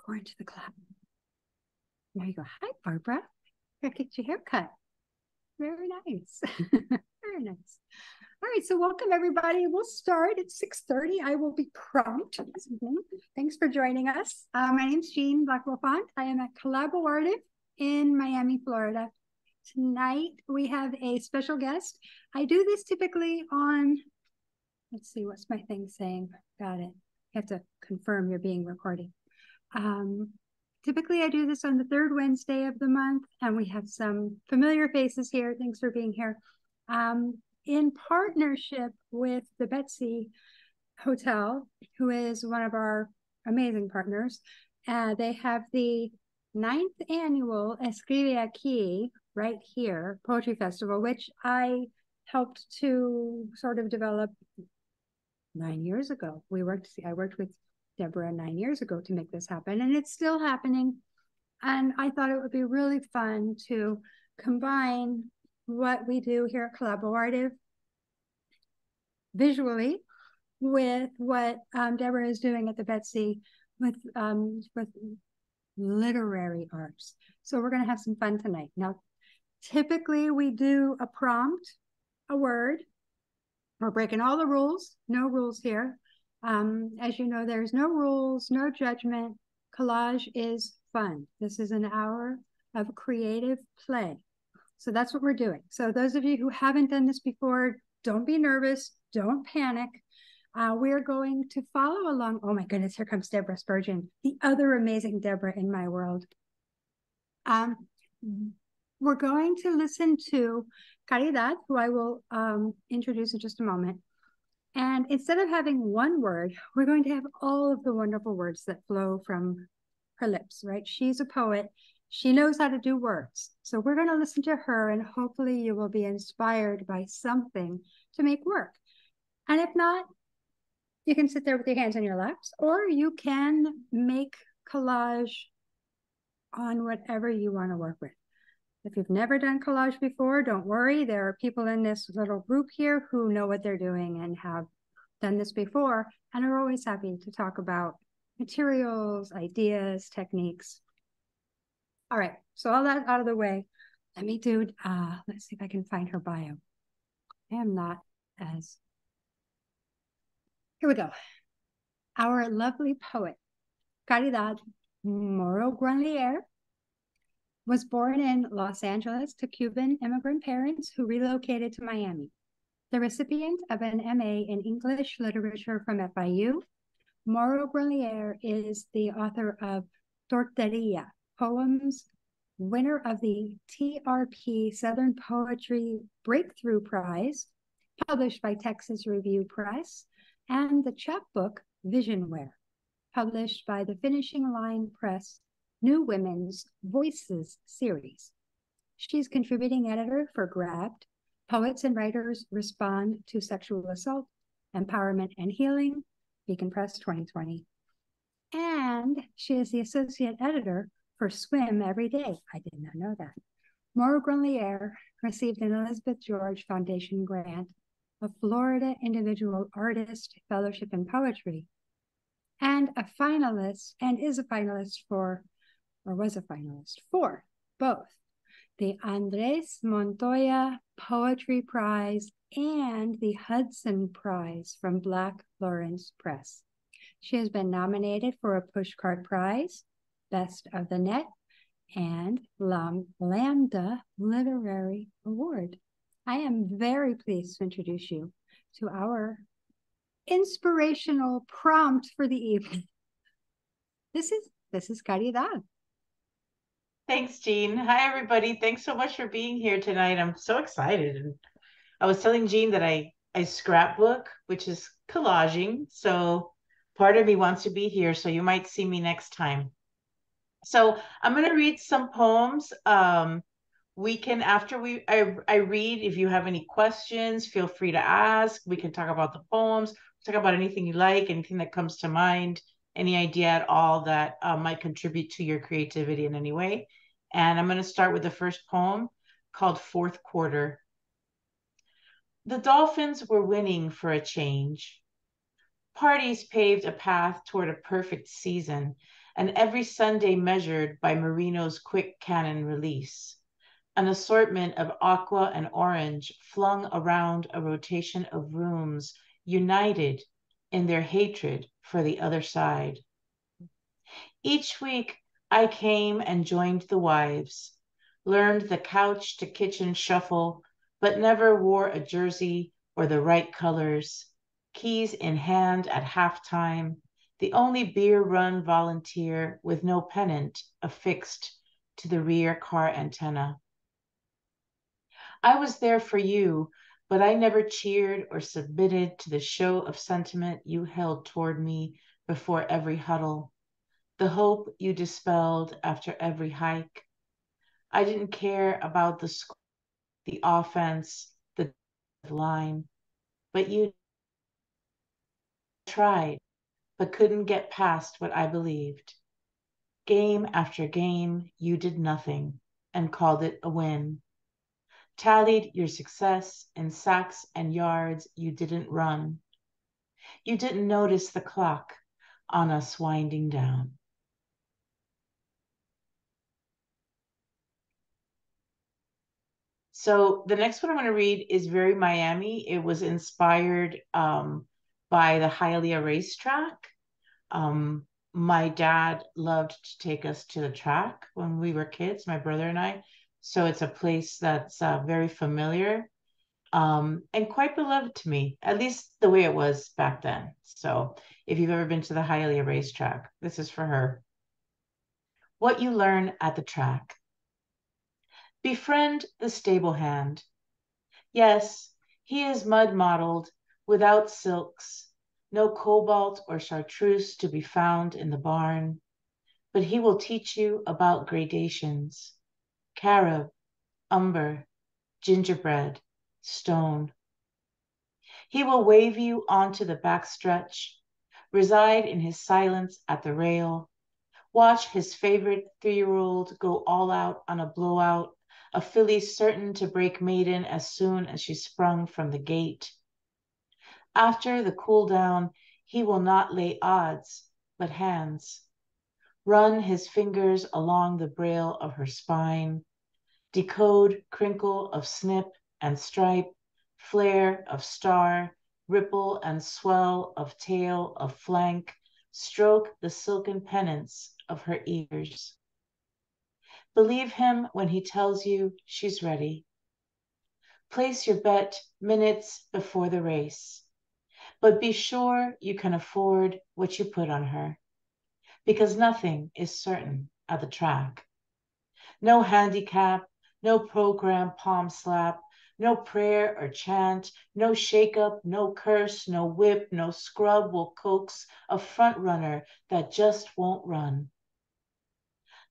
pour into the clap. There you go. Hi, Barbara. Here, get your hair cut. Very nice. Very nice. All right, so welcome everybody. We'll start at 6:30. I will be prompt. Thanks for joining us. My name's Jean Blackwell-Font. I am at collaboARTive in Miami, Florida. Tonight we have a special guest. I do this typically on, let's see, what's my thing saying? Got it. You have to confirm you're being recorded. Typically I do this on the third Wednesday of the month, and we have some familiar faces here. Thanks for being here. In partnership with the Betsy Hotel, who is one of our amazing partners, they have the 9th annual Escribe Aqui right here, Poetry Festival, which I helped to sort of develop 9 years ago. I worked with Deborah 9 years ago to make this happen, and it's still happening. And I thought it would be really fun to combine what we do here at collaboARTive visually with what Deborah is doing at the Betsy with literary arts. So we're going to have some fun tonight. Now, typically we do a prompt, a word. We're breaking all the rules, no rules here. As you know, there's no rules, no judgment. Collage is fun. This is an hour of creative play. So that's what we're doing. So those of you who haven't done this before, don't be nervous, don't panic. We're going to follow along. Oh my goodness, here comes Deborah Spurgeon, the other amazing Deborah in my world. We're going to listen to Caridad, who I will introduce in just a moment. And instead of having one word, we're going to have all of the wonderful words that flow from her lips, right? She's a poet. She knows how to do words. So we're going to listen to her, and hopefully you will be inspired by something to make work. And if not, you can sit there with your hands in your laps, or you can make collage on whatever you want to work with. If you've never done collage before, don't worry. There are people in this little group here who know what they're doing and have done this before and are always happy to talk about materials, ideas, techniques. All right, so all that out of the way, let me do, let's see if I can find her bio. I am not as, here we go. Our lovely poet, Caridad Moro-Gronlier, was born in Los Angeles to Cuban immigrant parents who relocated to Miami. The recipient of an MA in English literature from FIU, Moro-Gronlier is the author of Torteria, poems, winner of the TRP Southern Poetry Breakthrough Prize, published by Texas Review Press, and the chapbook Visionware, published by the Finishing Line Press New Women's Voices series. She's contributing editor for Grabbed, Poets and Writers Respond to Sexual Assault, Empowerment and Healing, Beacon Press 2020. And she is the associate editor for Swim Every Day. I did not know that. Moro-Gronlier received an Elizabeth George Foundation grant, a Florida Individual Artist Fellowship in Poetry, and a finalist, and is a finalist for, or was a finalist for, both the Andres Montoya Poetry Prize and the Hudson Prize from Black Lawrence Press. She has been nominated for a Pushcart Prize, Best of the Net, and Lambda Literary Award. I am very pleased to introduce you to our inspirational prompt for the evening. This is Caridad. Thanks, Jean. Hi, everybody. Thanks so much for being here tonight. I'm so excited. And I was telling Jean that I scrapbook, which is collaging. So part of me wants to be here. So you might see me next time. So I'm going to read some poems. We can, after I read, if you have any questions, feel free to ask. We can talk about the poems, talk about anything you like, anything that comes to mind, any idea at all that might contribute to your creativity in any way. And I'm going to start with the first poem called Fourth Quarter. The dolphins were winning for a change. Parties paved a path toward a perfect season and every Sunday measured by Marino's quick cannon release. An assortment of aqua and orange flung around a rotation of rooms united in their hatred for the other side. Each week I came and joined the wives, learned the couch to kitchen shuffle, but never wore a jersey or the right colors, keys in hand at halftime, the only beer run volunteer with no pennant affixed to the rear car antenna. I was there for you, but I never cheered or submitted to the show of sentiment you held toward me before every huddle, the hope you dispelled after every hike. I didn't care about the offense, the line, but you tried, but couldn't get past what I believed. Game after game, you did nothing and called it a win. Tallied your success in sacks and yards you didn't run. You didn't notice the clock on us winding down. So the next one I'm going to read is very Miami. It was inspired by the Hialeah racetrack. My dad loved to take us to the track when we were kids, my brother and I. So it's a place that's very familiar and quite beloved to me, at least the way it was back then. So if you've ever been to the Hialeah racetrack, this is for her. What you learn at the track. Befriend the stable hand. Yes, he is mud mottled, without silks, no cobalt or chartreuse to be found in the barn, but he will teach you about gradations, carob, umber, gingerbread, stone. He will wave you onto the backstretch, reside in his silence at the rail, watch his favorite 3-year-old go all out on a blowout, a filly certain to break maiden as soon as she sprung from the gate. After the cool down, he will not lay odds, but hands. Run his fingers along the braille of her spine, decode crinkle of snip and stripe, flare of star, ripple and swell of tail of flank, stroke the silken pennants of her ears. Believe him when he tells you she's ready. Place your bet minutes before the race, but be sure you can afford what you put on her, because nothing is certain at the track. No handicap, no program palm slap, no prayer or chant, no shake-up, no curse, no whip, no scrub will coax a front runner that just won't run.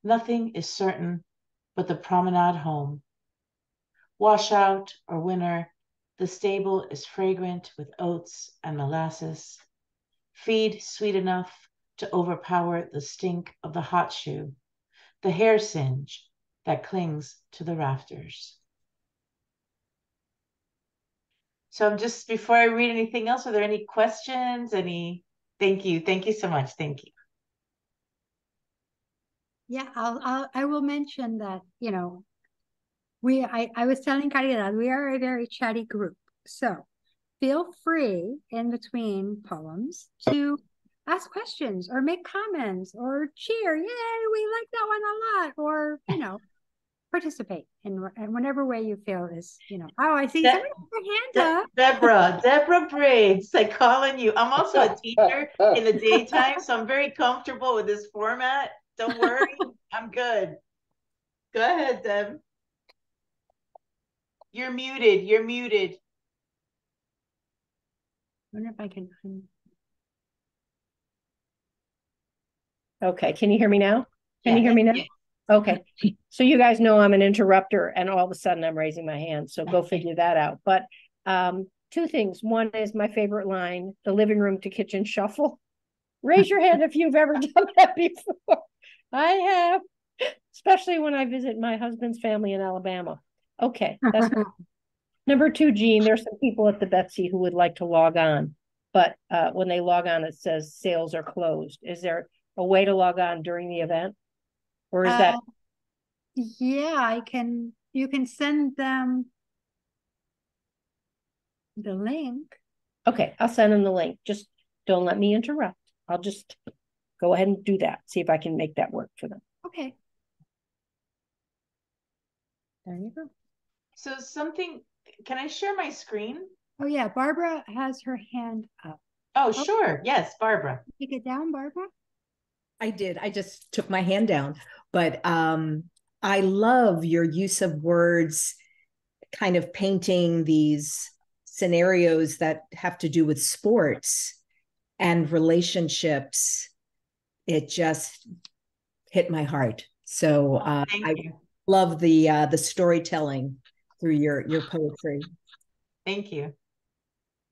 Nothing is certain but the promenade home. Washout or winter, the stable is fragrant with oats and molasses. Feed sweet enough to overpower the stink of the hot shoe, the hair singe that clings to the rafters. So I'm just, before I read anything else, are there any questions? Thank you. Thank you so much. Thank you. Yeah, I will mention that, you know, I was telling Caridad, we are a very chatty group. So feel free in between poems to ask questions or make comments or cheer. Yay, we like that one a lot. Or, you know, participate in whatever way you feel is, you know. Oh, I see somebody put their hand up. Deborah Briggs, I calling you. I'm also a teacher in the daytime, so I'm very comfortable with this format. Don't worry, I'm good. Go ahead, Deb. You're muted. You're muted. I wonder if I can. Okay, can you hear me now? Can you hear me now? Yeah. Okay, so you guys know I'm an interrupter, and all of a sudden I'm raising my hand, so go figure that out. But two things. One is my favorite line, the living room to kitchen shuffle. Raise your hand if you've ever done that before. I have, especially when I visit my husband's family in Alabama. Okay, that's number two, Jean. There's some people at the Betsy who would like to log on, but when they log on, it says sales are closed. Is there a way to log on during the event? Or is that? Yeah, you can send them the link. Okay, I'll send them the link. Just don't let me interrupt. I'll just go ahead and do that. See if I can make that work for them. Okay. There you go. So can I share my screen? Oh yeah, Barbara has her hand up. Oh, sure. Yes, Barbara. Take it down, Barbara. I did. I just took my hand down. But I love your use of words, kind of painting these scenarios that have to do with sports and relationships. It just hit my heart. So I love the storytelling through your poetry. Thank you.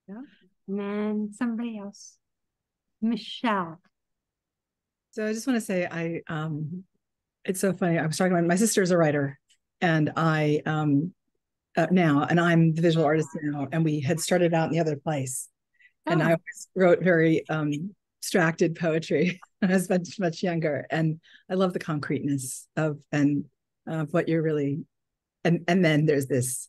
Yeah. And then somebody else. Michelle. So I just want to say it's so funny. I was talking about my sister's a writer, and I'm the visual artist now, and we had started out in the other place. And I always wrote very abstracted poetry when I was much younger. And I love the concreteness of what you're really, and then there's this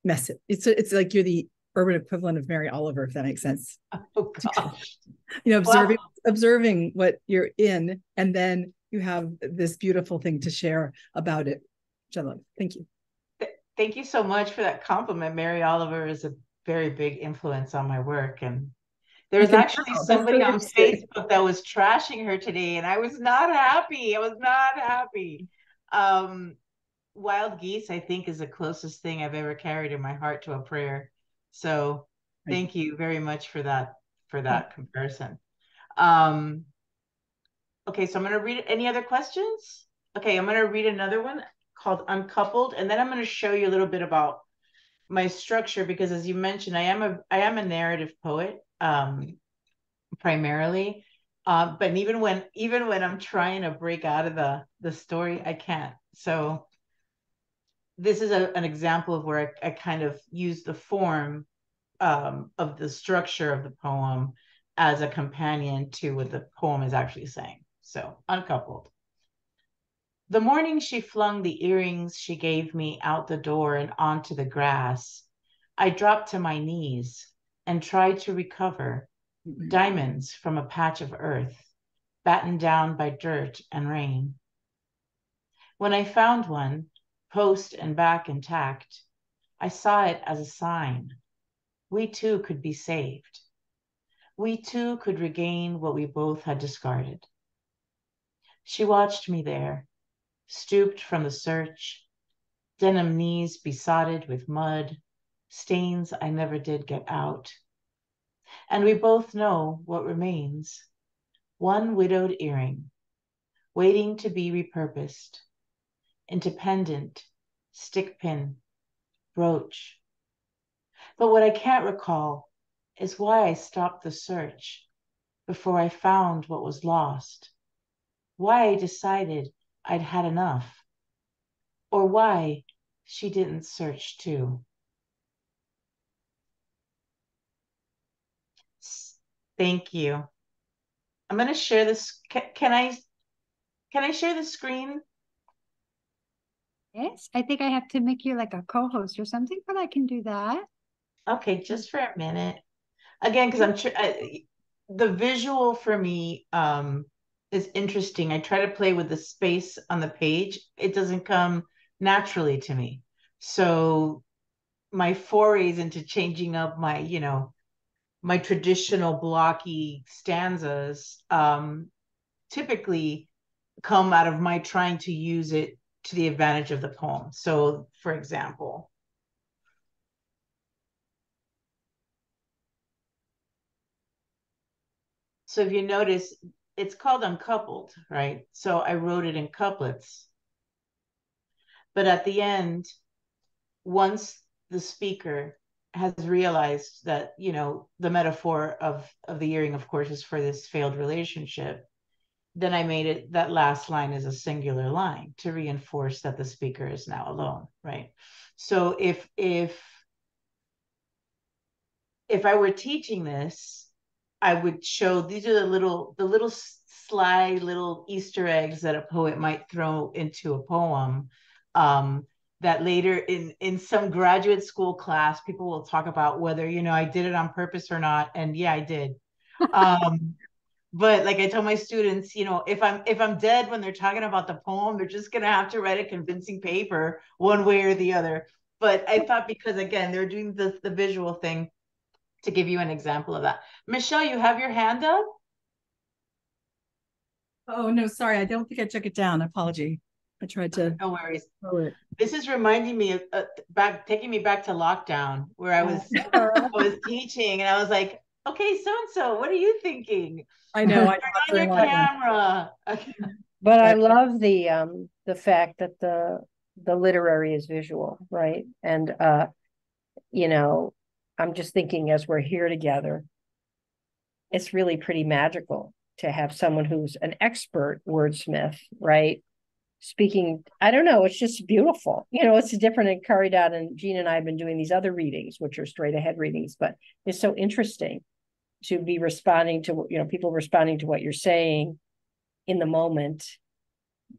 message. It's like you're the urban equivalent of Mary Oliver, if that makes sense. Oh gosh. Observing what you're in, and then you have this beautiful thing to share about it, which I love. Thank you. Thank you so much for that compliment. Mary Oliver is a very big influence on my work. And there was actually somebody on Facebook that was trashing her today, and I was not happy. Wild geese, I think, is the closest thing I've ever carried in my heart to a prayer. So thank you very much for that comparison. Okay, so I'm going to read any other questions. Okay, I'm going to read another one called Uncoupled, and then I'm going to show you a little bit about my structure, because as you mentioned, I am a narrative poet, primarily. But even when I'm trying to break out of the story, I can't. So this is an example of where I kind of use the form of the structure of the poem as a companion to what the poem is actually saying. So, Uncoupled. The morning she flung the earrings she gave me out the door and onto the grass, I dropped to my knees and tried to recover diamonds from a patch of earth, battened down by dirt and rain. When I found one, post and back intact, I saw it as a sign. We too could be saved. We too could regain what we both had discarded. She watched me there, stooped from the search, denim knees besotted with mud, stains I never did get out. And we both know what remains. One widowed earring, waiting to be repurposed, into pendant, stick pin, brooch. But what I can't recall is why I stopped the search before I found what was lost, why I decided I'd had enough, or why she didn't search too. Thank you. I'm going to share this. Can I share the screen? Yes, I think I have to make you like a co-host or something, but I can do that. Okay, just for a minute. Again, because the visual for me is interesting. I try to play with the space on the page. It doesn't come naturally to me. So my forays into changing up my traditional blocky stanzas typically come out of my trying to use it to the advantage of the poem. So, for example, so if you notice, it's called Uncoupled, right? So I wrote it in couplets. But at the end, once the speaker has realized that, the metaphor of the earring, of course, is for this failed relationship, then I made it that last line is a singular line to reinforce that the speaker is now alone, right? So if I were teaching this, I would show these are the little sly little Easter eggs that a poet might throw into a poem. That later in some graduate school class, people will talk about whether, I did it on purpose or not. And yeah, I did. But like I tell my students, if I'm dead when they're talking about the poem, they're just gonna have to write a convincing paper one way or the other. But I thought, because again, they're doing the visual thing, to give you an example of that. Michelle, you have your hand up? Oh, no, sorry. I don't think I took it down. Apology. I tried to. No worries. Throw it. This is reminding me of taking me back to lockdown, where I was teaching, and I was like, okay, so and so, what are you thinking? I know. I Turn on your camera. But I love the fact that the literary is visual, right? And I'm just thinking, as we're here together, it's really pretty magical to have someone who's an expert wordsmith, right? Speaking, I don't know, it's just beautiful. It's different in Caridad, and Jean and I have been doing these other readings, which are straight ahead readings, but it's so interesting to be responding to, people responding to what you're saying in the moment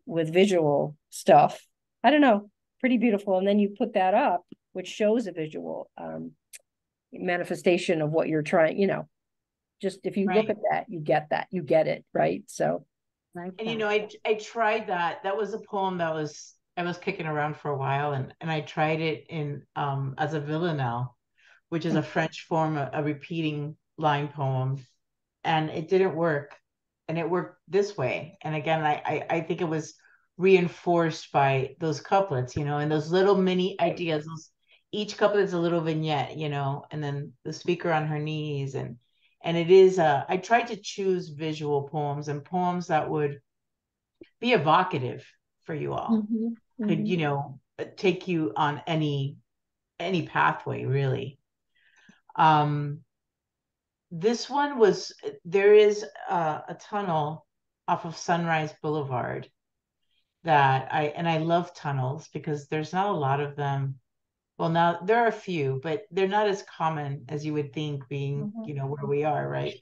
with visual stuff. I don't know, pretty beautiful. And then you put that up, which shows a visual manifestation of what you're trying, just if you look at that, you get it, right? So and I tried that. That was a poem that I was kicking around for a while, and I tried it in as a villanelle, which is a French form of a repeating line poem, and it didn't work. And it worked this way. And again, I think it was reinforced by those couplets, and those little mini ideas. Each couplet is a little vignette, and then the speaker on her knees, and it is I tried to choose visual poems and poems that would be evocative for you all. Could take you on any pathway, really. This one was, there is a tunnel off of Sunrise Boulevard that I love tunnels because there's not a lot of them. Well, now there are a few, but they're not as common as you would think, being, where we are, right?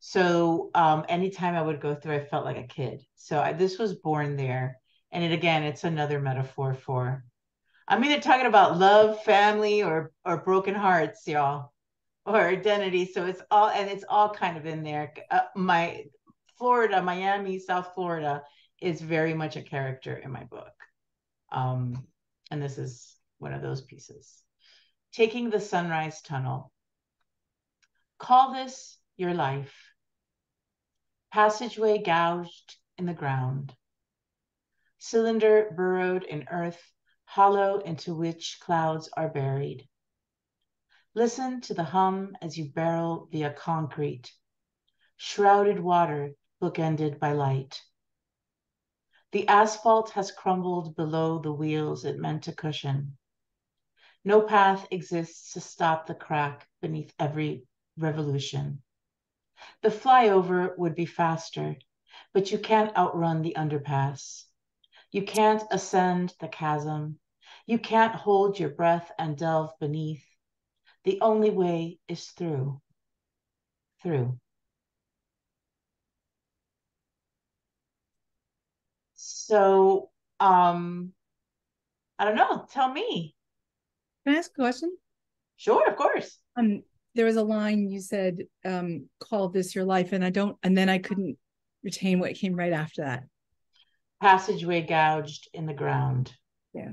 So anytime I would go through, I felt like a kid. So this was born there. And it's another metaphor for, I'm either talking about love, family, or broken hearts, y'all, or identity. So it's all kind of in there. My Florida, Miami, South Florida is very much a character in my book. And this is one of those pieces. Taking the Sunrise Tunnel. Call this your life. Passageway gouged in the ground. Cylinder burrowed in earth, hollow into which clouds are buried. Listen to the hum as you barrel via concrete. Shrouded water bookended by light. The asphalt has crumbled below the wheels it meant to cushion. No path exists to stop the crack beneath every revolution. The flyover would be faster, but you can't outrun the underpass. You can't ascend the chasm. You can't hold your breath and delve beneath. The only way is through. Through. So, I don't know. Tell me. Can I ask a question? Sure, of course. There was a line you said, call this your life, and then I couldn't retain what came right after that. Passageway gouged in the ground. Yeah.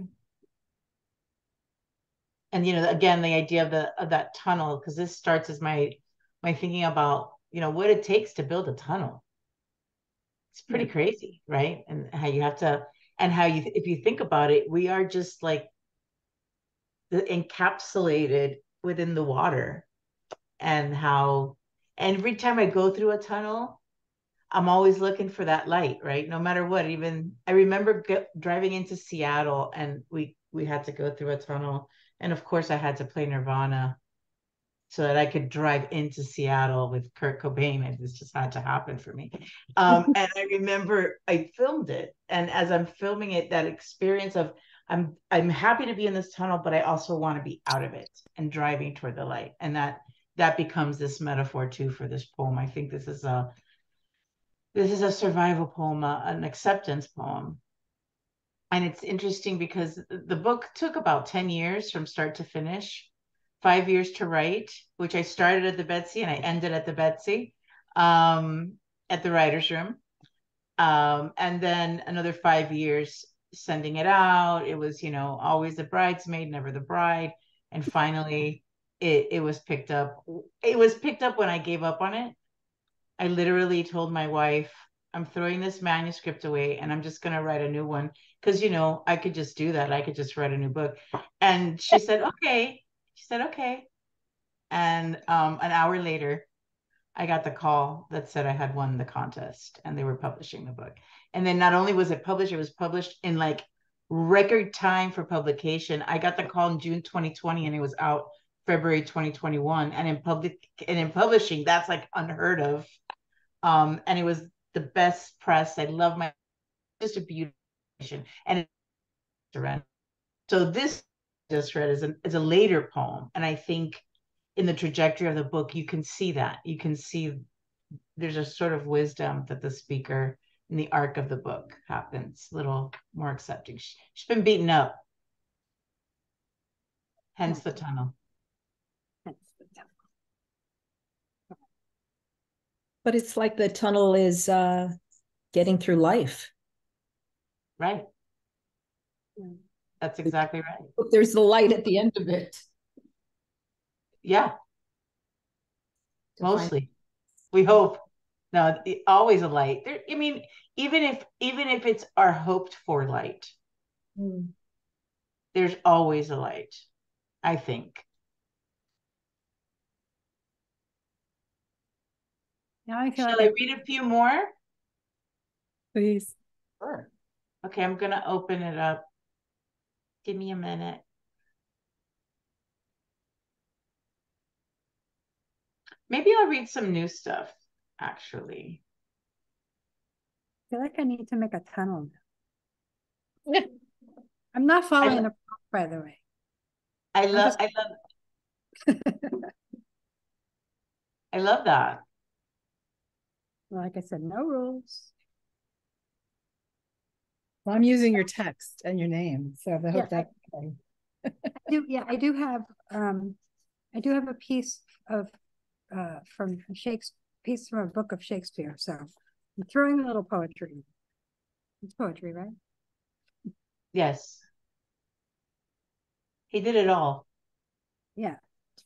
And again, the idea of that tunnel, because this starts as my thinking about what it takes to build a tunnel. It's pretty crazy, right? And how you have to, and how you, if you think about it, we are just like encapsulated within the water. And how every time I go through a tunnel, I'm always looking for that light, right? No matter what. Even I remember driving into Seattle, and we had to go through a tunnel, and of course I had to play Nirvana so that I could drive into Seattle with Kurt Cobain. This just had to happen for me. And I remember I filmed it, and as I'm filming it, that experience of I'm happy to be in this tunnel, but I also want to be out of it and driving toward the light, and that becomes this metaphor too for this poem. I think this is This is a survival poem, an acceptance poem. And it's interesting because the book took about 10 years from start to finish, 5 years to write, which I started at the Betsy and I ended at the Betsy, at the writer's room. And then another 5 years sending it out. It was, always the bridesmaid, never the bride. And finally, it was picked up. It was picked up when I gave up on it. I literally told my wife, I'm throwing this manuscript away and I'm just going to write a new one. Because, I could just do that. I could just write a new book. And she said, okay. She said, okay. And an hour later, I got the call that said I had won the contest and they were publishing the book. And then not only was it was published in like record time for publication. I got the call in June 2020 and it was out February 2021. And in publishing, that's like unheard of. And it was the best press. I love just a beautiful and so this just read is a later poem. And I think in the trajectory of the book, you can see that. You can see there's a sort of wisdom that the speaker in the arc of the book happens, a little more accepting. She's been beaten up. Hence the tunnel. But it's like the tunnel is getting through life. Right. That's exactly right. There's the light at the end of it. Yeah. Mostly. We hope. No, always a light. There, I mean, even if it's our hoped for light, there's always a light, I think. Now I feel Shall like I read a few more? Please. Sure. Okay, I'm gonna open it up. Give me a minute. Maybe I'll read some new stuff, actually. I feel like I need to make a tunnel now. I'm not following the prompt, by the way. I love that. Like I said, no rules. Well, I'm using your text and your name, so I hope that's okay. I do have a piece of from a book of Shakespeare. So I'm throwing a little poetry. It's poetry, right? Yes. He did it all. Yeah, it's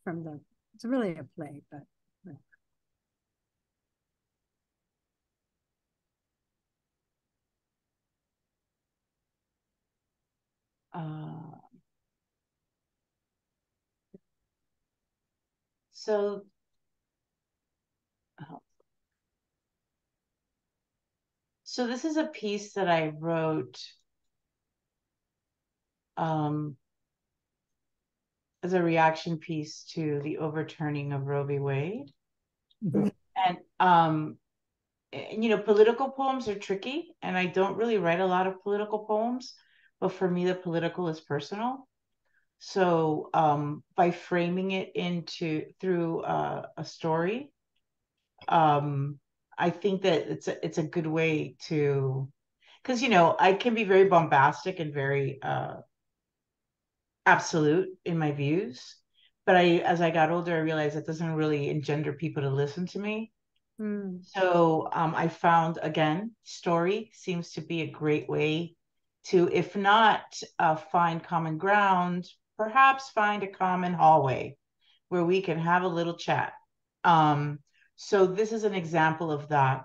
really a play, but. So this is a piece that I wrote as a reaction piece to the overturning of Roe v. Wade. And political poems are tricky, and I don't really write a lot of political poems, but for me, the political is personal. So by framing it through a story, I think that it's a good way to, because I can be very bombastic and very absolute in my views, but as I got older, I realized that doesn't really engender people to listen to me. So I found, again, story seems to be a great way to, if not find common ground, perhaps find a common hallway where we can have a little chat. So this is an example of that.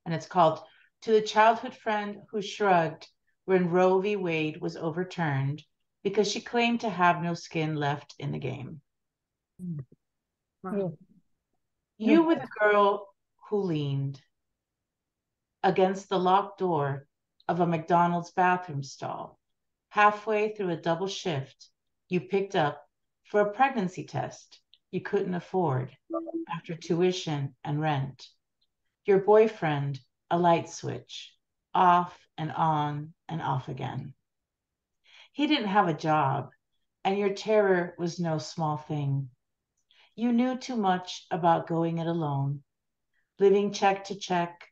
And it's called To the Childhood Friend Who Shrugged When Roe v. Wade Was Overturned Because She Claimed to Have No Skin Left in the Game. Wow. You were the girl who leaned against the locked door of a McDonald's bathroom stall. Halfway through a double shift, you picked up for a pregnancy test you couldn't afford after tuition and rent. Your boyfriend, a light switch, off and on and off again. He didn't have a job, and your terror was no small thing. You knew too much about going it alone, living check to check,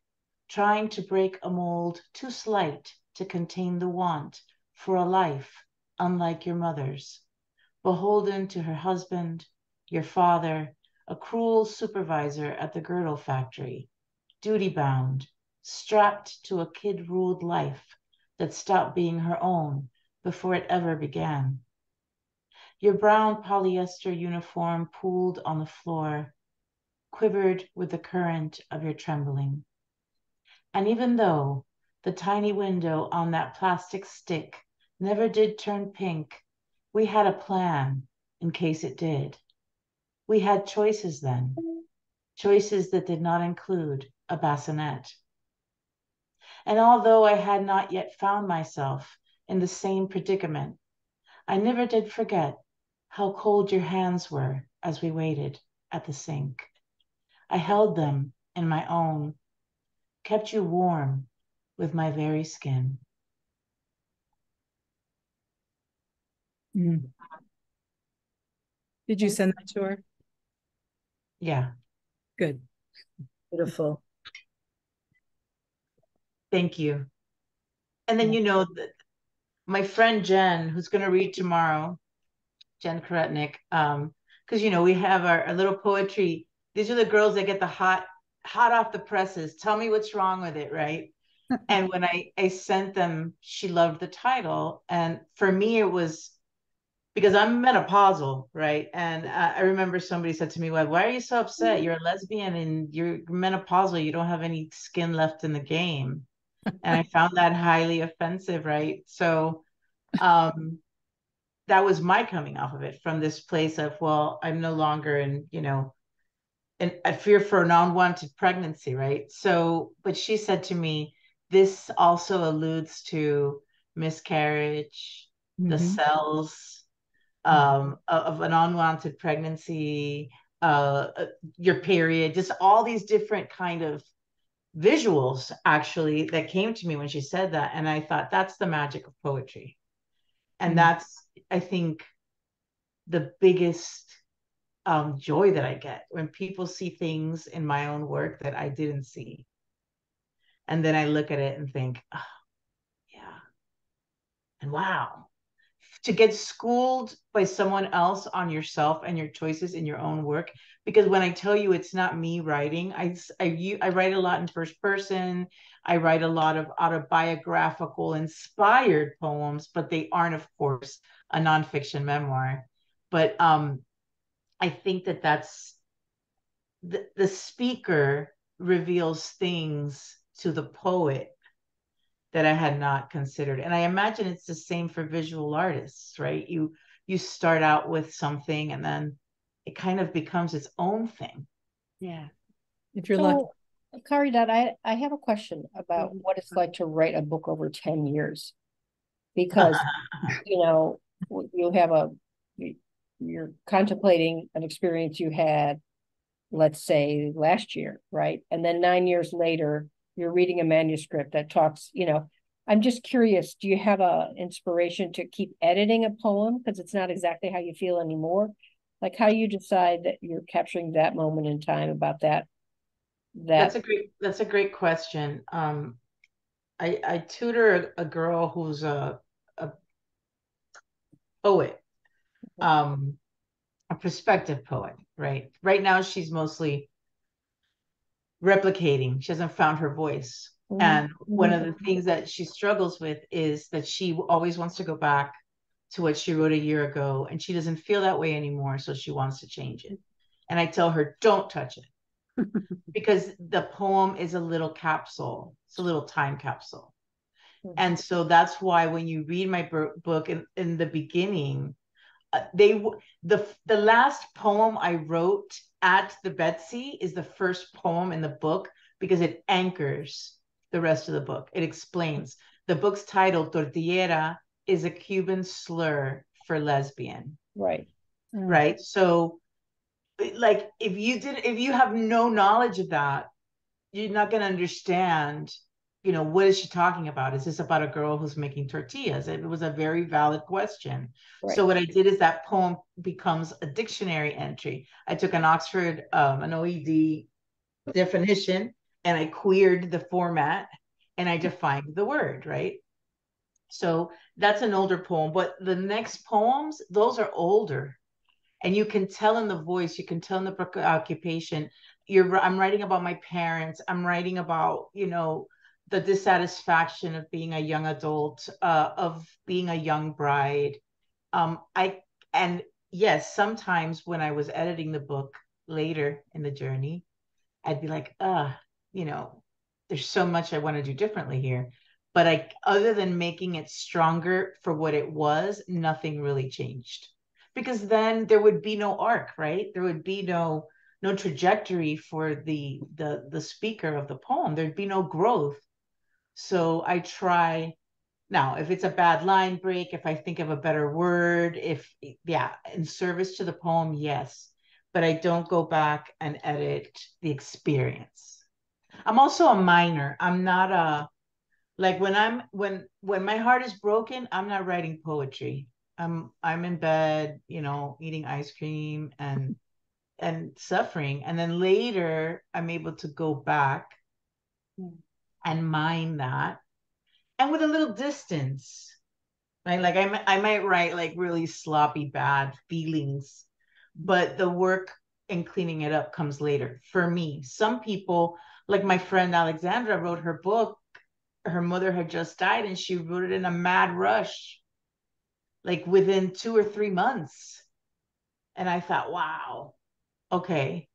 trying to break a mold too slight to contain the want for a life unlike your mother's, beholden to her husband, your father, a cruel supervisor at the girdle factory, duty-bound, strapped to a kid-ruled life that stopped being her own before it ever began. Your brown polyester uniform pooled on the floor, quivered with the current of your trembling. And even though the tiny window on that plastic stick never did turn pink, we had a plan in case it did. We had choices then, choices that did not include a bassinet. And although I had not yet found myself in the same predicament, I never did forget how cold your hands were as we waited at the sink. I held them in my own, kept you warm with my very skin. Mm. Did you send that to her? Yeah. Good. Beautiful. Thank you. And then, you know, my friend Jen, who's going to read tomorrow, Jen Karetnik, because, you know, we have our little poetry. These are the girls that get the hot off the presses. Tell me what's wrong with it, right? And when I sent them, she loved the title. And for me, it was because I'm menopausal, right? And I remember somebody said to me, well, why are you so upset? You're a lesbian and you're menopausal. You don't have any skin left in the game. And I found that highly offensive, right? So that was my coming off of it, from this place of, well, I'm no longer in, you know, and I fear for an unwanted pregnancy, right? So, but she said to me, this also alludes to miscarriage, the cells of an unwanted pregnancy, your period, just all these different kind of visuals actually that came to me when she said that. And I thought, that's the magic of poetry. And that's, I think, the biggest joy that I get when people see things in my own work that I didn't see. And then I look at it and think, oh, yeah. And wow, to get schooled by someone else on yourself and your choices in your own work. Because when I tell you it's not me writing, I write a lot in first person. I write a lot of autobiographical inspired poems, but they aren't, of course, a nonfiction memoir. But I think that that's the speaker reveals things to the poet that I had not considered. And I imagine it's the same for visual artists, right? You start out with something and then it kind of becomes its own thing. Yeah. If you're lucky. Caridad, I have a question about what it's like to write a book over 10 years. Because, you know, you're contemplating an experience you had, let's say, last year, right? And then 9 years later, you're reading a manuscript that talks, you know, I'm just curious, do you have a inspiration to keep editing a poem because it's not exactly how you feel anymore? Like how you decide that you're capturing that moment in time about that. That's a great question. I tutor a girl who's a poet, a prospective poet, right? Right now she's mostly replicating. She hasn't found her voice. And one of the things that she struggles with is that she always wants to go back to what she wrote a year ago, and she doesn't feel that way anymore, so she wants to change it. And I tell her, don't touch it. Because the poem is a little capsule. It's a little time capsule. And so that's why when you read my book in the beginning, the last poem I wrote at the Betsy is the first poem in the book because it anchors the rest of the book. It explains. The book's title, Tortillera, is a Cuban slur for lesbian. Right. Right. So like if you have no knowledge of that, you're not going to understand, you know, what is she talking about? Is this about a girl who's making tortillas? It was a very valid question. Right. So what I did is that poem becomes a dictionary entry. I took an Oxford, an OED definition, and I queered the format and I defined the word, right? So that's an older poem, but the next poems, those are older. And you can tell in the voice, you can tell in the preoccupation. I'm writing about my parents. I'm writing about, the dissatisfaction of being a young adult, of being a young bride. And yes, sometimes when I was editing the book later in the journey, I'd be like, there's so much I want to do differently here. But other than making it stronger for what it was, nothing really changed. Because then there would be no arc, right? There would be no trajectory for the speaker of the poem. There'd be no growth. So I try now, if it's a bad line break, if I think of a better word, in service to the poem, yes. But I don't go back and edit the experience. I'm also a miner. I'm not like when my heart is broken, I'm not writing poetry. I'm in bed, eating ice cream and suffering. And then later I'm able to go back and mine that. And with a little distance, right? Like I might write like really sloppy, bad feelings, but the work in cleaning it up comes later for me. Some people, like my friend Alexandra, wrote her book. Her mother had just died and she wrote it in a mad rush, like within 2 or 3 months. And I thought, wow, okay,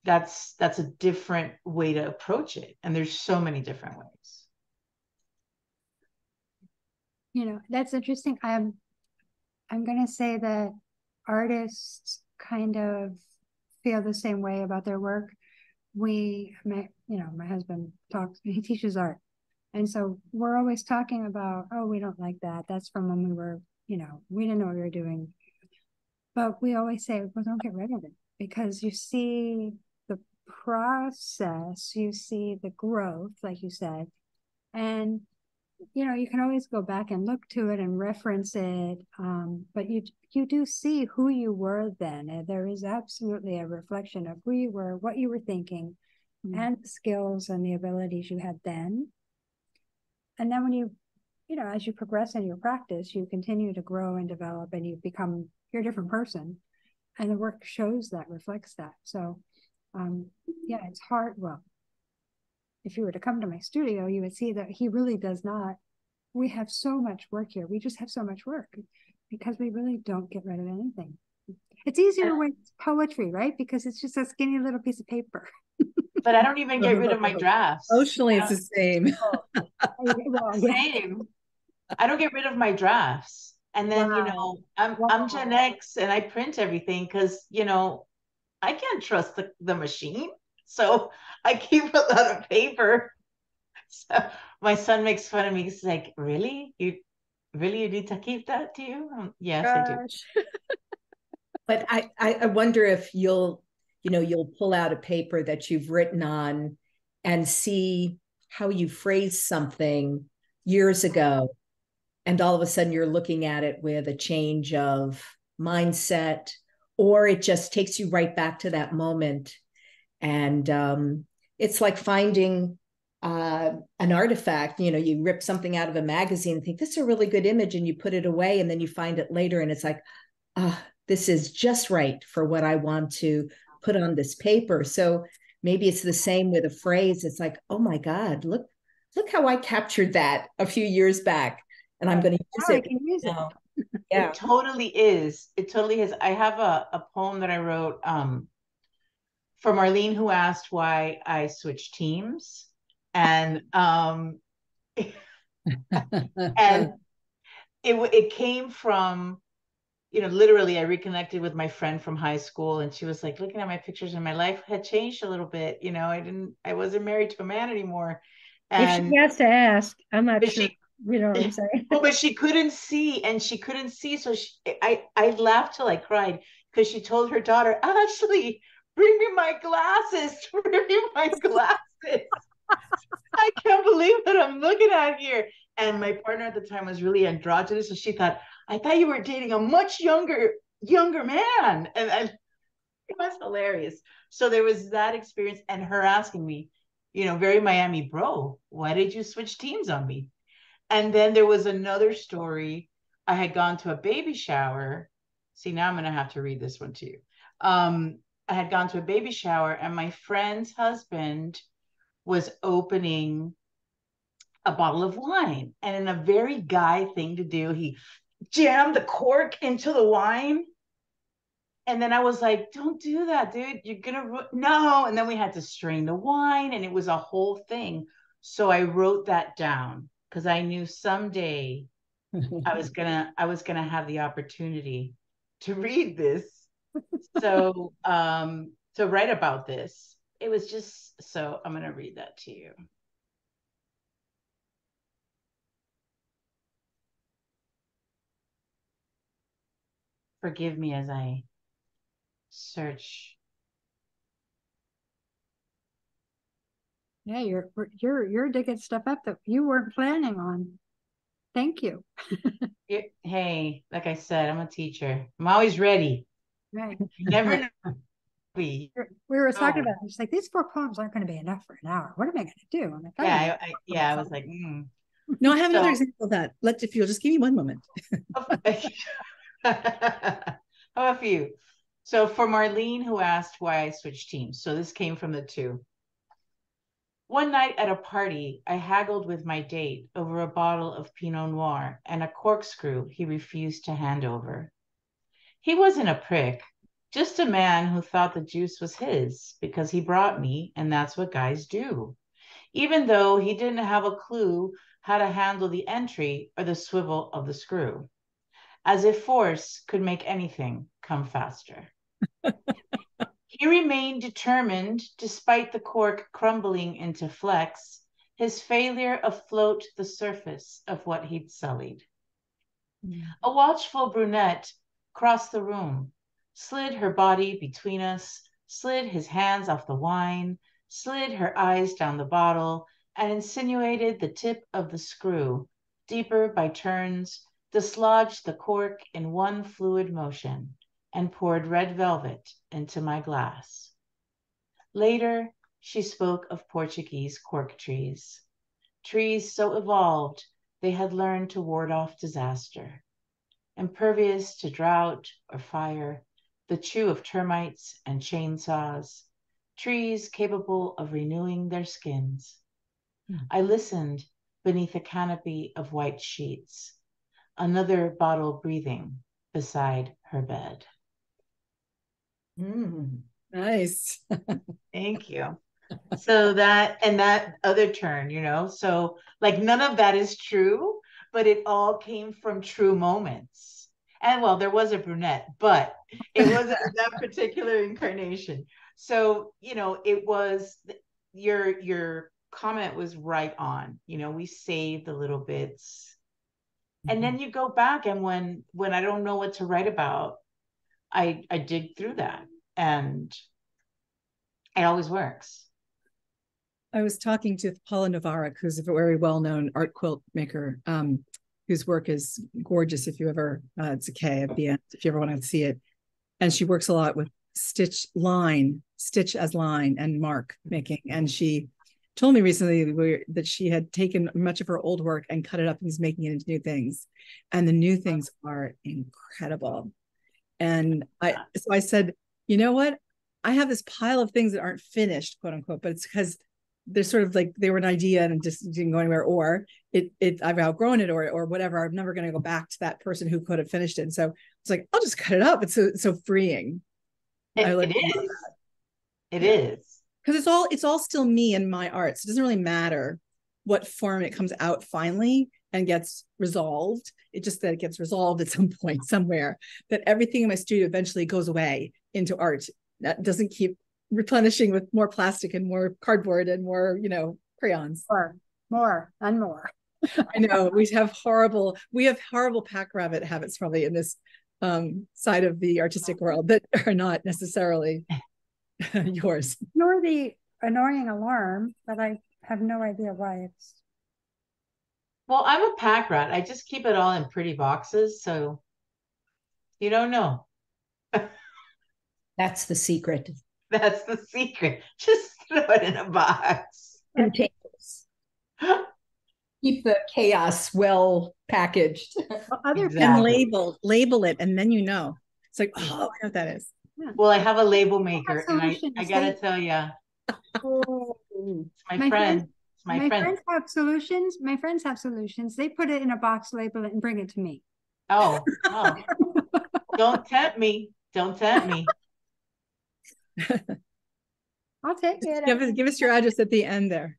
that's a different way to approach it. And there's so many different ways. That's interesting. I'm going to say that artists kind of feel the same way about their work. My husband he teaches art. And so we're always talking about, oh, we don't like that. That's from when we were, we didn't know what we were doing. But we always say, well, don't get rid of it, because you see the process, you see the growth, like you said. And you can always go back and look to it and reference it, but you do see who you were then. And there is absolutely a reflection of who you were, what you were thinking, and the skills and the abilities you had then. And then when as you progress in your practice, you continue to grow and develop, and you're a different person, and the work shows that, reflects that. So, it's hard. Well, if you were to come to my studio, you would see that he really does not. We have so much work here. We just have so much work because we really don't get rid of anything. It's easier with poetry, right? Because it's just a skinny little piece of paper. But I don't even get rid of my drafts. Emotionally, it's the same. Same. I don't get rid of my drafts. And then, I'm Gen X and I print everything because, I can't trust the machine. So I keep a lot of paper. So my son makes fun of me. He's like, really? You need to keep that, do you? Yes, I do. But I wonder if you'll pull out a paper that you've written on and see how you phrased something years ago. And all of a sudden you're looking at it with a change of mindset, or it just takes you right back to that moment. And it's like finding an artifact. You rip something out of a magazine and think, this is a really good image, and you put it away, and then you find it later and it's like, this is just right for what I want to put on this paper. So maybe it's the same with a phrase. It's like, oh my God, look how I captured that a few years back, and I'm going to use it. I can use it. Yeah. It totally is. It totally is. I have a poem that I wrote from Arlene, who asked why I switched teams. And and it came from, literally I reconnected with my friend from high school, and she was like looking at my pictures, and my life had changed a little bit. I wasn't married to a man anymore. And if she has to ask, I'm not sure. You know what I'm saying? Well, but she couldn't see. So I laughed till I cried, because she told her daughter, Ashley, bring me my glasses. Bring me my glasses. I can't believe what I'm looking at here. And my partner at the time was really androgynous, so she thought, I thought you were dating a much younger man. And it was hilarious. So there was that experience, and her asking me, very Miami bro. Why did you switch teams on me? And then there was another story. I had gone to a baby shower. See, now I'm going to have to read this one to you. I had gone to a baby shower, and my friend's husband was opening a bottle of wine. And in a very guy thing to do, he jammed the cork into the wine. And then I was like, don't do that, dude. You're going to, no. And then we had to strain the wine, and it was a whole thing. So I wrote that down because I knew someday I was gonna have the opportunity to read this. So to write about this. It was just, so I'm gonna read that to you. Forgive me as I search. Yeah, you're digging stuff up that you weren't planning on. Thank you. Hey, like I said, I'm a teacher. I'm always ready. Right. Never be. We were talking about it. It's like, these 4 poems aren't going to be enough for an hour. What am I going to do? I'm like, I was like, No, I have another example of that. If you'll just give me one moment. How about you? So for Marlene, who asked why I switched teams. So this came from the 2. One night at a party, I haggled with my date over a bottle of Pinot Noir and a corkscrew he refused to hand over. He wasn't a prick, just a man who thought the juice was his because he brought me, and that's what guys do, even though he didn't have a clue how to handle the entry or the swivel of the screw, as if force could make anything come faster. He remained determined, despite the cork crumbling into flecks, his failure afloat the surface of what he'd sullied. A watchful brunette crossed the room, slid her body between us, slid his hands off the wine, slid her eyes down the bottle, and insinuated the tip of the screw, deeper by turns, dislodged the cork in one fluid motion, and poured red velvet into my glass. Later, she spoke of Portuguese cork trees so evolved they had learned to ward off disaster, impervious to drought or fire, the chew of termites and chainsaws, trees capable of renewing their skins. I listened beneath a canopy of white sheets, another bottle breathing beside her bed. Nice. Thank you. So that other turn, so like none of that is true, but it all came from true moments. And well, there was a brunette, but it wasn't that particular incarnation. So, it was your comment was right on. We saved the little bits. And then you go back, and when I don't know what to write about, I dig through that, and it always works. I was talking to Paula Novara, who's a very well-known art quilt maker, whose work is gorgeous. If you ever, it's a K at the end, if you ever want to see it. And she works a lot with stitch as line and mark making. And she told me recently that she had taken much of her old work and cut it up and is making it into new things. And the new things are incredible. And so I said, you know what? I have this pile of things that aren't finished, quote unquote, but it's because they're sort of like they were an idea and just didn't go anywhere, or I've outgrown it, or whatever. I'm never going to go back to that person who could have finished it. And so it's like, I'll just cut it up. It's so freeing. It is. It is. Because it's all still me and my art. So it doesn't really matter what form it comes out finally and gets resolved. It just that it gets resolved at some point somewhere, that everything in my studio eventually goes away into art. That doesn't keep replenishing with more plastic and more cardboard and more, crayons. More and more. I know we have horrible pack rabbit habits probably in this side of the artistic world that are not necessarily yours. Nor the annoying alarm, but I have no idea why it's. Well, I'm a pack rat. I just keep it all in pretty boxes, so you don't know. That's the secret. That's the secret. Just throw it in a box. containers. Keep the chaos well packaged. Well, other And Exactly. label it, and then you know. It's like, oh, I know what that is. yeah. Well, I have a label Have maker, and I solutions. gotta tell you, Oh, it's my my friend. friends, It's my my friend. friends have solutions. My friends have solutions. They put it in a box, label it, and bring it to me. Oh, oh, don't tempt me. Don't tempt me. I'll take it. Give us your address at the end there.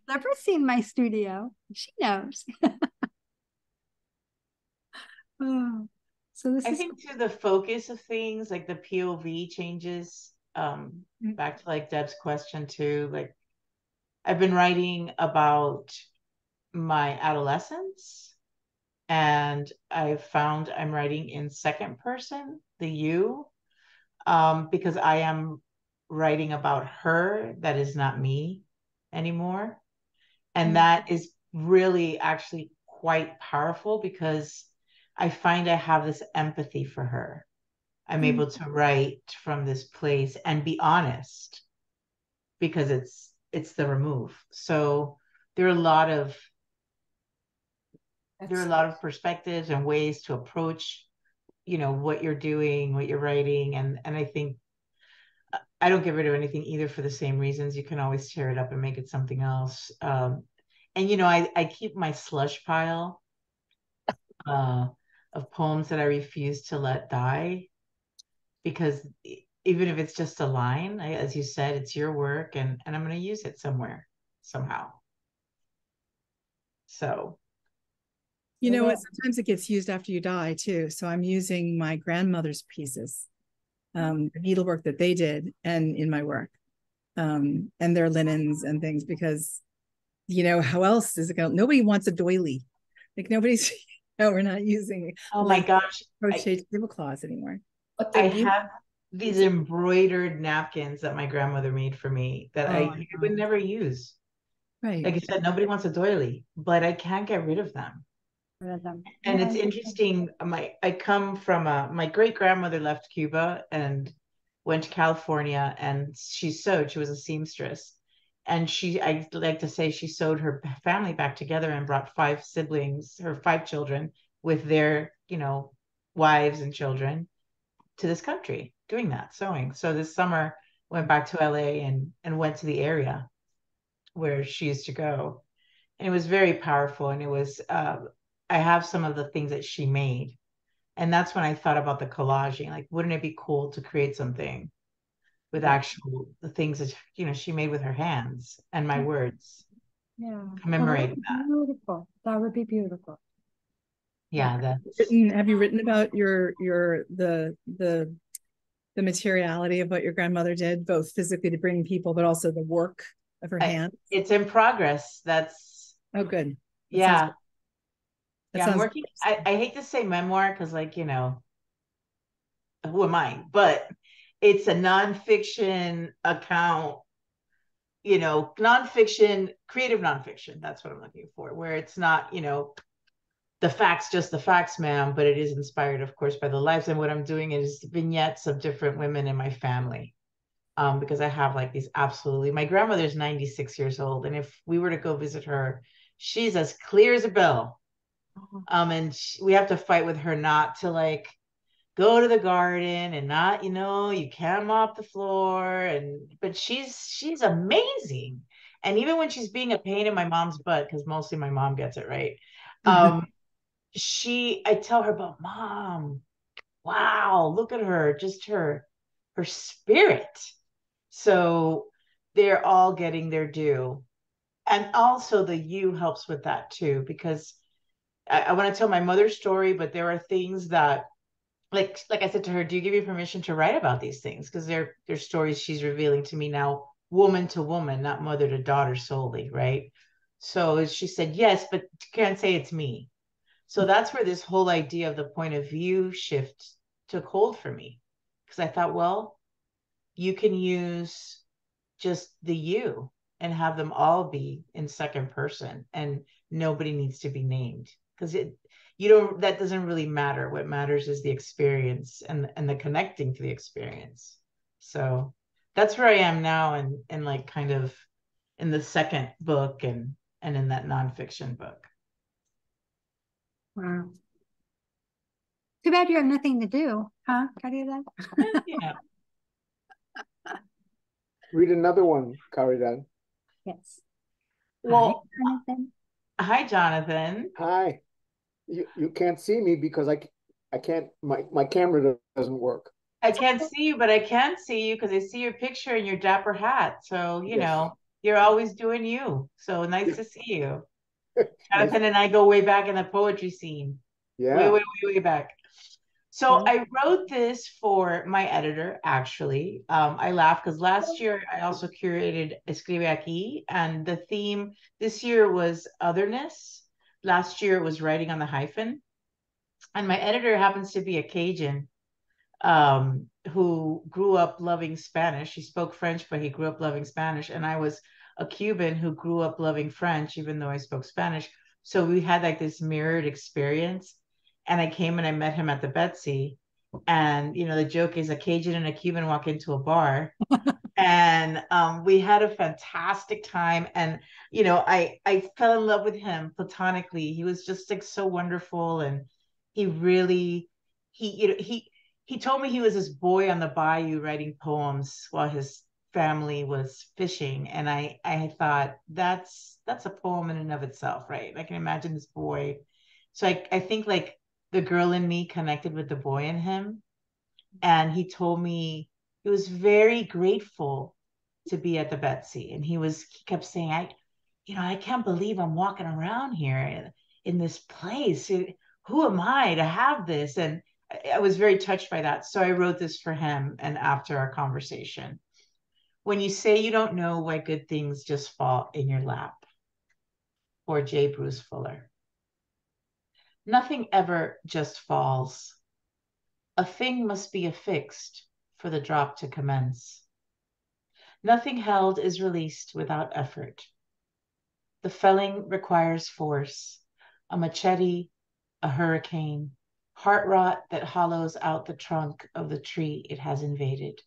Never seen my studio. She knows. Oh, so this I is think too the focus of things, like the POV changes. Back to like Deb's question too. Like I've been writing about my adolescence, and I found I'm writing in second person, the you, because I am writing about her that is not me anymore. And that is really actually quite powerful because I find I have this empathy for her. I'm able to write from this place and be honest because it's the remove. So there are a lot of perspectives and ways to approach, what you're doing, what you're writing, and I think I don't get rid of anything either for the same reasons. You can always tear it up and make it something else. And I keep my slush pile uh, of poems that I refuse to let die because even if it's just a line, as you said, it's your work, and I'm going to use it somewhere somehow. So You know what? Sometimes it gets used after you die too. So I'm using my grandmother's pieces, the needlework that they did, and in my work, and their linens and things, because how else is it going? Nobody wants a doily. Like nobody's. No, we're not using oh my gosh, crochet tablecloths anymore. But I they're beautiful. have these embroidered napkins that my grandmother made for me that I would never use. Right. Like I said, nobody wants a doily, but I can't get rid of them. And it's interesting. I come from my great grandmother left Cuba and went to California, and she sewed. She was a seamstress, and I like to say she sewed her family back together and brought her 5 children with their wives and children to this country doing that sewing. So this summer went back to LA and went to the area where she used to go, and it was very powerful. And it was I have some of the things that she made, and that's when I thought about the collaging. Like, wouldn't it be cool to create something with actual the things that she made with her hands and my words? Yeah, Commemorating that. beautiful. That would be beautiful. Yeah, Have you written about the materiality of what your grandmother did, both physically to bring people, but also the work of her hands? It's in progress. That's good. Yeah. Yeah, I'm working. I hate to say memoir because, who am I? But it's a nonfiction account, nonfiction, creative nonfiction. That's what I'm looking for, where it's not, the facts, just the facts, ma'am, but it is inspired, of course, by the lives. And what I'm doing is vignettes of different women in my family. Because I have my grandmother's 96 years old. And if we were to go visit her, she's as clear as a bell. And we have to fight with her not to go to the garden and not, you can't mop the floor. But she's amazing. And even when she's being a pain in my mom's butt, because mostly my mom gets it right. I tell her about Mom, wow, look at her, just her spirit. So they're all getting their due. And also the you helps with that too, because I want to tell my mother's story, but there are things that like I said to her, do you give me permission to write about these things? Because they're stories she's revealing to me now, woman to woman, not mother to daughter solely, right? So she said, yes, but you can't say it's me. So that's where this whole idea of the point of view shift took hold for me. Because I thought, well, you can use just the you and have them all be in second person, and nobody needs to be named because that doesn't really matter. What matters is the experience and the connecting to the experience. So that's where I am now, and kind of in the second book and in that nonfiction book. Wow. Too bad you have nothing to do, huh, Caridad? Yeah. Read another one, Caridad. Yes. Well, Hi, Jonathan. hi, Jonathan. Hi. You can't see me because I can't, my camera doesn't work. I can't see you, but I can see you because I see your picture and your dapper hat. So, you Yes. know, you're always doing you. So nice to see you. Nice. Jonathan and I go way back in the poetry scene. Yeah. Way back. So I wrote this for my editor, actually. I laugh because last year I also curated Escribe Aqui, and the theme this year was otherness. Last year it was writing on the hyphen. And my editor happens to be a Cajun who grew up loving Spanish. He spoke French, but he grew up loving Spanish. And I was a Cuban who grew up loving French, even though I spoke Spanish. So we had like this mirrored experience. And I came and I met him at the Betsy. And, you know, the joke is a Cajun and a Cuban walk into a bar. And we had a fantastic time. And, you know, I fell in love with him platonically. He was just like so wonderful. And he really, he told me he was this boy on the bayou writing poems while his family was fishing. And I thought that's a poem in and of itself, right? I can imagine this boy. So I think like the girl in me connected with the boy in him. And he told me he was very grateful to be at the Betsy. And he kept saying, I can't believe I'm walking around here in this place. Who am I to have this? And I was very touched by that. So I wrote this for him and after our conversation. When you say you don't know why good things just fall in your lap, or J. Bruce Fuller. Nothing ever just falls. A thing must be affixed for the drop to commence. Nothing held is released without effort. The felling requires force, a machete, a hurricane, heart rot that hollows out the trunk of the tree it has invaded.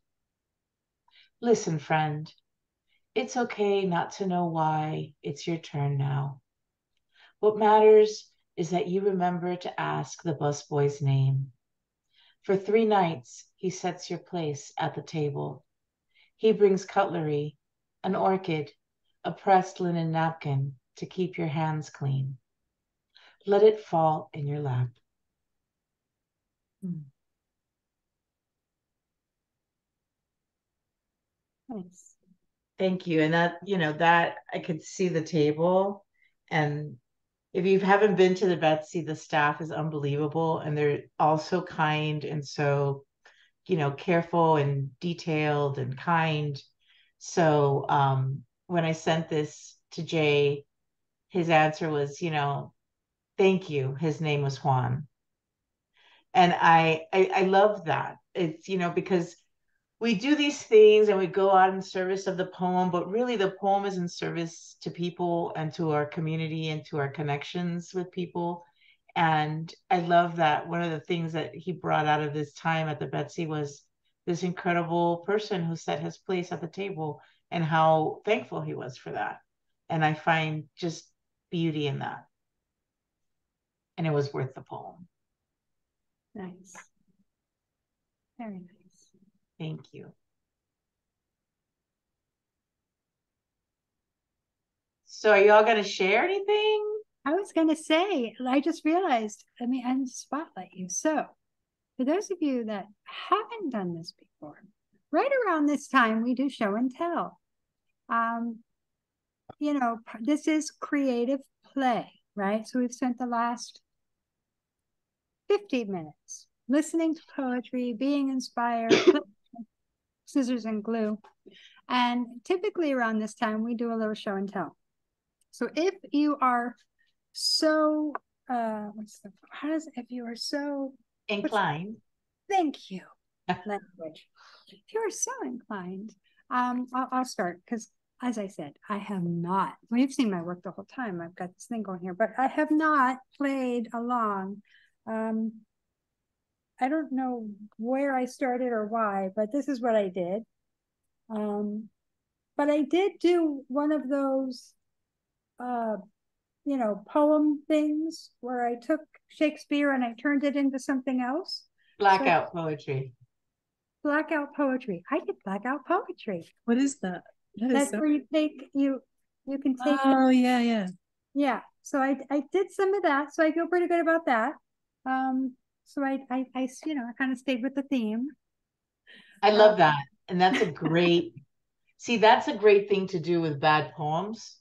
Listen, friend, it's okay not to know why it's your turn now. What matters is that you remember to ask the busboy's name. For 3 nights, he sets your place at the table. He brings cutlery, an orchid, a pressed linen napkin to keep your hands clean. Let it fall in your lap. Nice. Thank you. And that I could see the table. And if you haven't been to the Betsy, the staff is unbelievable. And they're all so kind and so, careful and detailed and kind. So when I sent this to Jay, his answer was, thank you. His name was Juan. And I love that. It's, because we do these things and we go out in service of the poem, but really the poem is in service to people and to our community and to our connections with people. And I love that one of the things that he brought out of this time at the Betsy was this incredible person who set his place at the table and how thankful he was for that. And I find just beauty in that. And it was worth the poem. Nice. Very nice. Thank you. So are y'all going to share anything? I was going to say, I just realized, let me unspotlight you. So for those of you that haven't done this before, right around this time, we do show and tell. This is creative play, right? So we've spent the last 15 minutes listening to poetry, being inspired, scissors and glue. And typically around this time, we do a little show and tell. So if you are so, if you are so inclined. Thank you. Language. If you are so inclined, I'll start because as I said, I have not, well, you've seen my work the whole time. I've got this thing going here, but I have not played along. I don't know where I started or why, but this is what I did. but I did do one of those, poem things where I took Shakespeare and I turned it into something else. Blackout poetry. Blackout poetry. I did blackout poetry. What is that? That's where you can take. Oh, yeah. Yeah. So I did some of that. So I feel pretty good about that. So I kind of stayed with the theme. I love that. And that's a great, that's a great thing to do with bad poems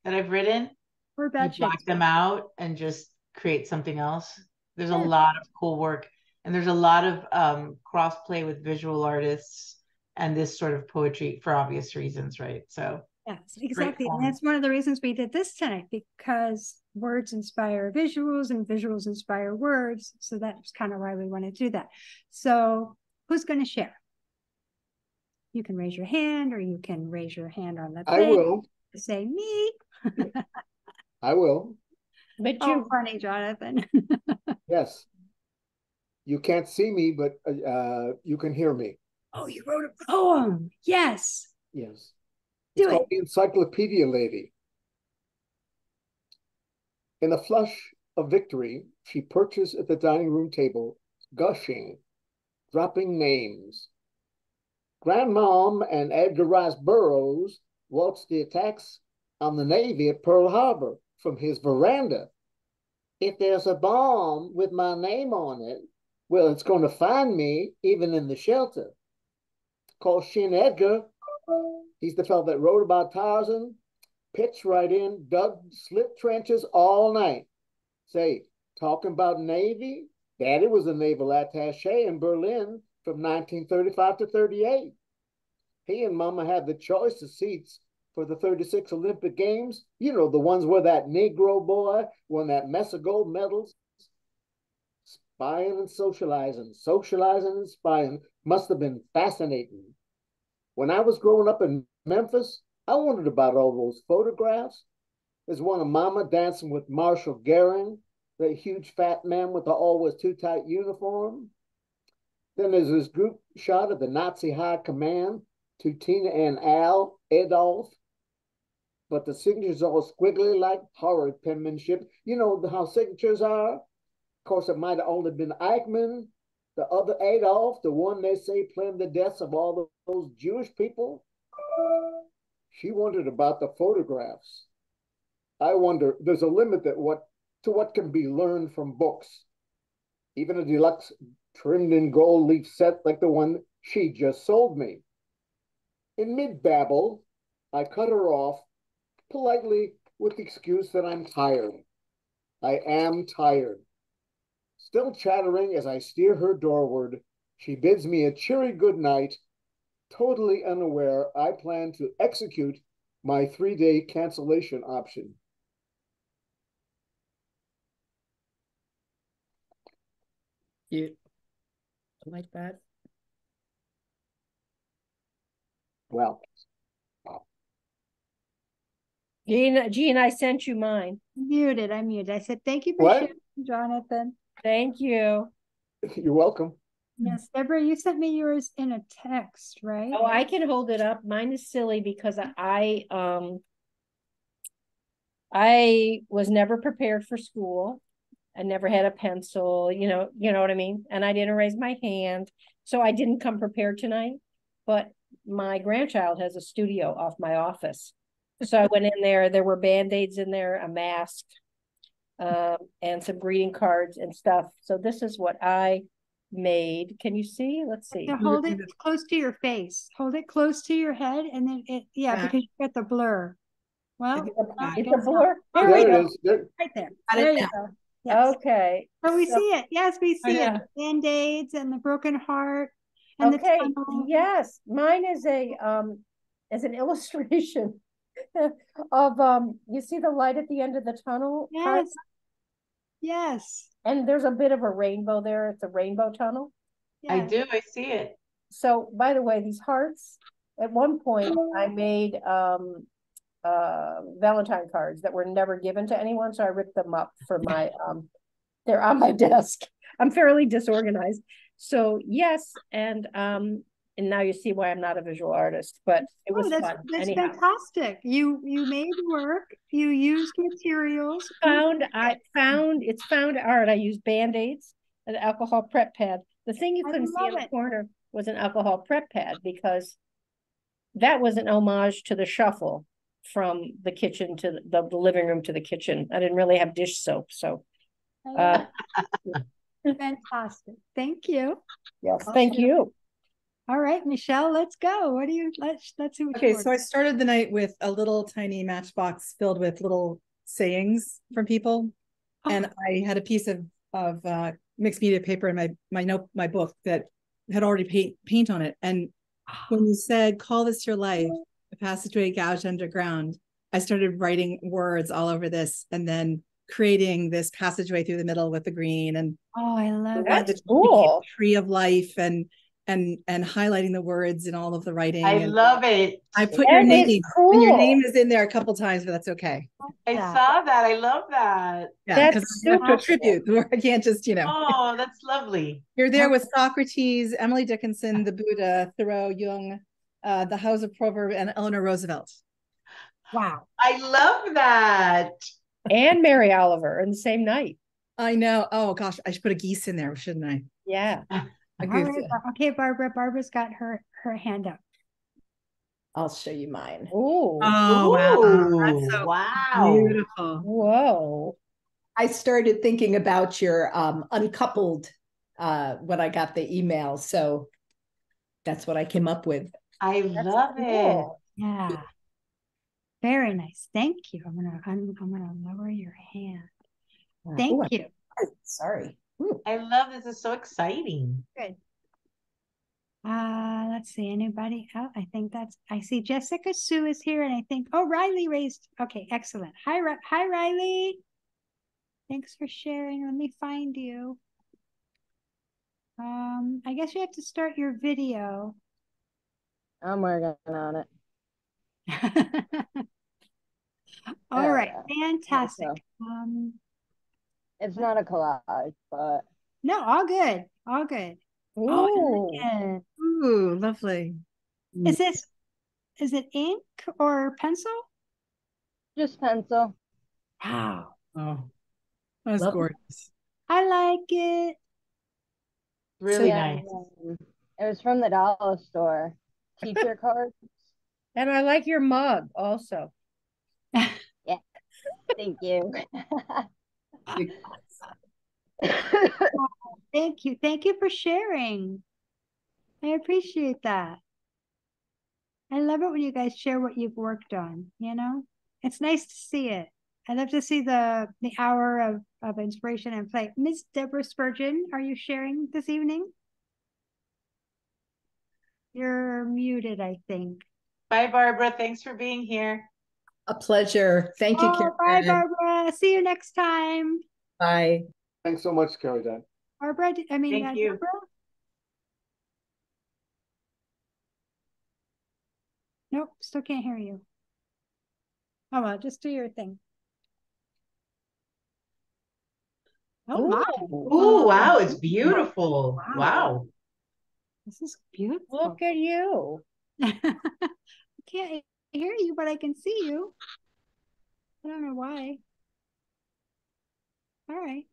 that I've written. Or bad You black them out and just create something else. There's a lot of cool work, and there's a lot of cross play with visual artists and this sort of poetry for obvious reasons, right? So yes, exactly. And that's one of the reasons we did this tonight, because words inspire visuals and visuals inspire words. So that's kind of why we want to do that. So who's going to share? You can raise your hand, or you can raise your hand on the thing. I will. Say me. I will. But funny, Jonathan. Yes. You can't see me, but you can hear me. Oh, you wrote a poem. Yes. Yes. It's called The Encyclopedia Lady. In a flush of victory, she perches at the dining room table, gushing, dropping names. Grandmom and Edgar Rice Burroughs watched the attacks on the Navy at Pearl Harbor from his veranda. If there's a bomb with my name on it, well, it's going to find me even in the shelter. Call Shin Edgar. He's the fellow that wrote about Tarzan, pitched right in, dug slit trenches all night. Say, talking about Navy, Daddy was a naval attaché in Berlin from 1935 to 38. He and Mama had the choice of seats for the 36 Olympic Games. You know, the ones where that Negro boy won that mess of gold medals. Spying and socializing and spying must have been fascinating. When I was growing up in Memphis, I wondered about all those photographs. There's one of Mama dancing with Marshall Goering, the huge fat man with the always too tight uniform. Then there's this group shot of the Nazi high command to Tina and Al Adolf. But the signatures are all squiggly like horror penmanship. You know how signatures are? Of course, it might have only been Eichmann, the other Adolf, the one they say planned the deaths of all those Jewish people. She wondered about the photographs. I wonder, there's a limit to what can be learned from books. Even a deluxe trimmed in gold leaf set like the one she just sold me. In mid-babble, I cut her off politely with the excuse that I'm tired. I am tired. Still chattering as I steer her doorward, she bids me a cheery good night, totally unaware I plan to execute my 3-day cancellation option. Cute. I like that. Well. Jean, I sent you mine. Muted. I muted. I said, thank you for What? sharing, Jonathan. Thank you. You're welcome. Yes, Deborah, you sent me yours in a text, right? Oh, I can hold it up. Mine is silly because I was never prepared for school. I never had a pencil, you know what I mean? And I didn't raise my hand. So I didn't come prepared tonight. But my grandchild has a studio off my office. So I went in there were Band-Aids in there, a mask, and some greeting cards and stuff. So this is what I made. Can you see? Let's see. Now hold it close to your face. Hold it close to your head, and then because you get the blur. Well, it's a blur. There it is. Right there. There you go. Yes. Okay. So we see it. Yes, we see it. The Band-Aids and the broken heart. And okay. Yes. Mine is an illustration of you see the light at the end of the tunnel? Yes. Yes. And there's a bit of a rainbow there. It's a rainbow tunnel. Yes. I do. I see it. So by the way, these hearts, at one point I made Valentine cards that were never given to anyone. So I ripped them up for my they're on my desk. I'm fairly disorganized. So yes, and And now you see why I'm not a visual artist, but it was fun. That's Anyhow. fantastic. You made work. You used materials. It's found art. I used Band-Aids, an alcohol prep pad. The thing you couldn't see in the corner was an alcohol prep pad, because that was an homage to the shuffle from the kitchen to the living room to the kitchen. I didn't really have dish soap, so. Fantastic. Thank you. Yes, thank you. All right, Michelle, let's go. What do you, let's see what Okay, so I started the night with a little tiny matchbox filled with little sayings from people. Oh. And I had a piece of mixed media paper in my book that had already paint on it. And when you said, call this your life, a passageway gouged underground, I started writing words all over this and then creating this passageway through the middle with the green. And I love that. That's cool. Tree of life and highlighting the words in all of the writing. I love it. I put your name. Cool. And your name is in there a couple times, but that's okay. I saw that. I love that. Yeah, because I have to tribute. I can't just, Oh, that's lovely. You're there with Socrates, Emily Dickinson, the Buddha, Thoreau, Jung, the House of Proverb, and Eleanor Roosevelt. Wow. I love that. And Mary Oliver in the same night. I know. Oh gosh, I should put a geese in there, shouldn't I? Yeah. Right. Okay, Barbara. Barbara's got her hand up. I'll show you mine. Ooh. Oh, wow. That's so beautiful. Whoa. I started thinking about your uncoupled when I got the email. So that's what I came up with. I love it. Yeah. Very nice. Thank you. I'm gonna lower your hand. Thank you. Sorry. I love this. It's so exciting. Good. Let's see. Anybody else? I see Jessica Sue is here, and I think, Riley raised. Okay, excellent. Hi, Riley. Thanks for sharing. Let me find you. I guess you have to start your video. I'm working on it. All right, fantastic. It's not a collage, but no, all good, all good. Ooh, ooh, lovely. Is it ink or pencil? just pencil. Wow. Oh, that was gorgeous. I like it. Really nice. It was from the dollar store. Teacher cards. And I like your mug also. Yeah. Thank you. Thank you. Thank you for sharing. I appreciate that. I love it when you guys share what you've worked on, It's nice to see it. I love to see the hour of inspiration and play. Miss Deborah Spurgeon, are you sharing this evening? You're muted, I think. Bye, Barbara. Thanks for being here. A pleasure. Thank you, Caridad. Bye, Barbara. See you next time. Bye. Thanks so much, Caridad. Barbara, Thank you. Deborah? Nope, still can't hear you. Oh, well, just do your thing. Oh, my. Oh, wow. It's beautiful. Wow. This is beautiful. Look at you. I can't hear you, but I can see you. I don't know why. All right.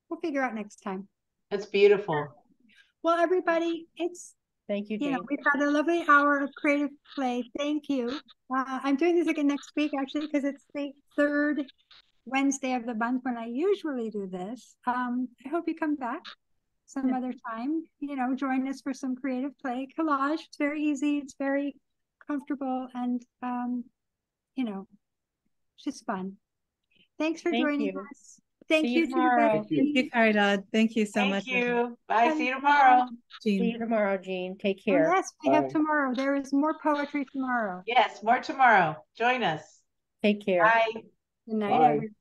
We'll figure out next time. It's beautiful. Well, everybody, Thank you, Jane. we've had a lovely hour of creative play. Thank you. I'm doing this again next week, actually, because it's the third Wednesday of the month when I usually do this. I hope you come back some other time. Join us for some creative play. Collage. It's very easy. It's very comfortable, and it's just fun. Thanks for joining us. Thank you, tomorrow. Thank you, Caridad. Thank you so much. Thank you. Bye. See you tomorrow. See you tomorrow, Jean. Take care. Yes, we have tomorrow. There is more poetry tomorrow. Yes, more tomorrow. Join us. Take care. Bye. Good night, everyone.